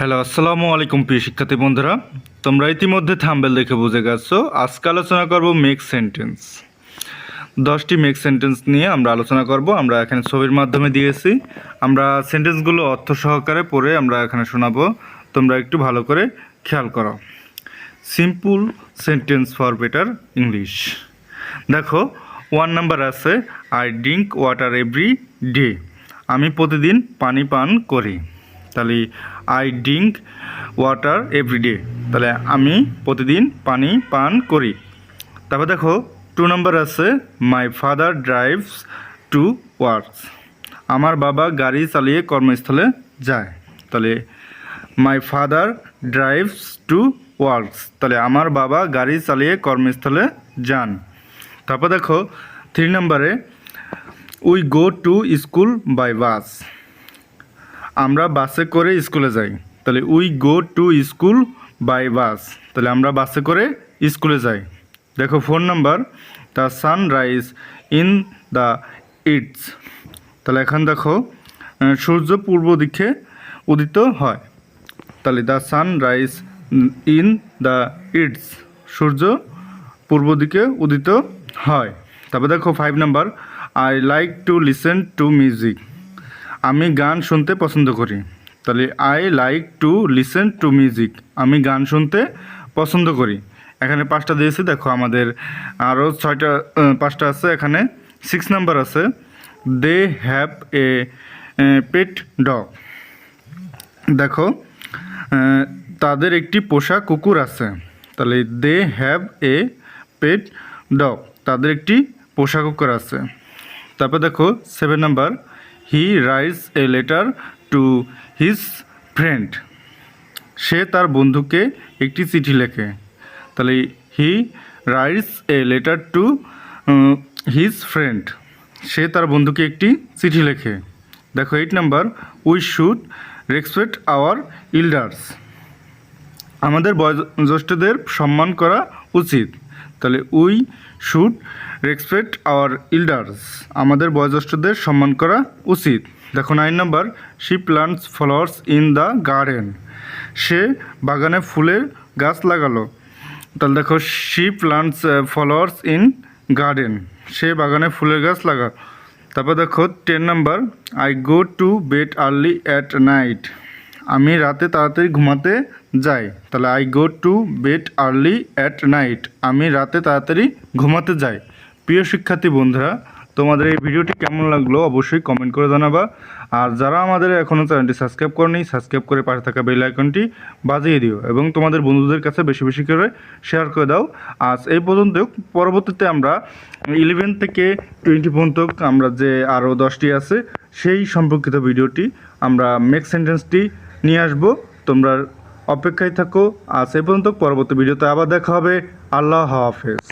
Hello, আসসালামু আলাইকুম প্রিয় শিক্ষার্থী বন্ধুরা। তোমরা ইতিমধ্যে থাম্বনেল দেখে বুঝে গেছো আজকে আলোচনা করব মেক সেন্টেন্স। 10টি মেক সেন্টেন্স নিয়ে আমরা আলোচনা করব। আমরা এখানে ছবির মাধ্যমে দিয়েছি। আমরা সেন্টেন্সগুলো অর্থ সহকারে পড়ে আমরা এখানে শোনাবো। তোমরা একটু ভালো করে খেয়াল করো। Simple sentence for better English. দেখো 1 নাম্বার আছে, I drink water every day. আমি প্রতিদিন পানি পান করি। তাহলে আই ড্রিঙ্ক ওয়াটার এভরিডে, তাহলে আমি প্রতিদিন পানি পান করি। তারপর দেখো 2 নাম্বার আছে, my father drives to works. আমার বাবা গাড়ি চালিয়ে কর্মস্থলে যায়। তাহলে my father drives to works, তাহলে আমার বাবা গাড়ি চালিয়ে কর্মস্থলে যান। তারপর দেখো 3 নাম্বারে, we go to school by bus. আমরা বাসে করে স্কুলে যাই। তাহলে we go to school by bus, তাহলে আমরা বাসে করে স্কুলে যাই। দেখো 4 নাম্বার, the sunrise in the its. তাহলে এখন দেখো সূর্য পূর্ব দিকে উদিত হয়। তাহলে the sunrise in the its, সূর্য পূর্ব দিকে উদিত হয়। তারপর দেখো 5 নাম্বার, I like to listen to music. আমি গান শুনতে পছন্দ করি। তাহলে I like to listen to music, আমি গান শুনতে পছন্দ করি। এখানে 5টা দিয়েছি। দেখো আমাদের আরও 5টা আছে। এখানে 6 নাম্বার আছে, they have a pet dog. দেখো তাদের একটি পোষা কুকুর আছে। তাহলে they have a pet dog, তাদের একটি পোষা কুকুর আছে। তারপর দেখো 7 নাম্বার, he writes a letter to his friend. সে তার বন্ধুকে একটি চিঠি লেখে। তাহলে he writes a letter to his friend, সে তার বন্ধুকে একটি চিঠি লেখে। দেখো 8 নাম্বার, we should respect our elders. আমাদের বয়োজ্যেষ্ঠদের সম্মান করা উচিত। তাহলে we should respect our elders, আমাদের বয়োজ্যেষ্ঠদের সম্মান করা উচিত। দেখো 9 নাম্বার, she plants flowers in the garden. সে বাগানে ফুলের গাছ লাগালো। তাহলে দেখো she plants flowers in garden, সে বাগানে ফুলের গাছ লাগালো। তারপর দেখো 10 নাম্বার, I go to bed early at night. আমি রাতে তাড়াতাড়ি ঘুমাতে যাই। তাহলে I go to bed early at night, আমি রাতে তাড়াতাড়ি ঘুমাতে যাই। প্রিয় শিক্ষার্থী বন্ধুরা, তোমাদের এই ভিডিওটি কেমন লাগলো অবশ্যই কমেন্ট করে জানাবা। আর যারা আমাদের এখনও চ্যানেলটি সাবস্ক্রাইব করেনি, সাবস্ক্রাইব করে পাশে থাকা বেল আইকনটি বাজিয়ে দিও এবং তোমাদের বন্ধুদের কাছে বেশি বেশি করে শেয়ার করে দাও। আজ এই পর্যন্ত। পরবর্তীতে আমরা 11 থেকে 20 পর্যন্ত আমরা যে আরও 10টি আছে সেই সম্পর্কিত ভিডিওটি আমরা মেক সেন্টেন্সটি নিয়ে আসবো। তোমরা অপেক্ষায় থাকো। আজ এই পর্যন্ত। পরবর্তী ভিডিওতে আবার দেখা হবে। আল্লাহ হাফেজ।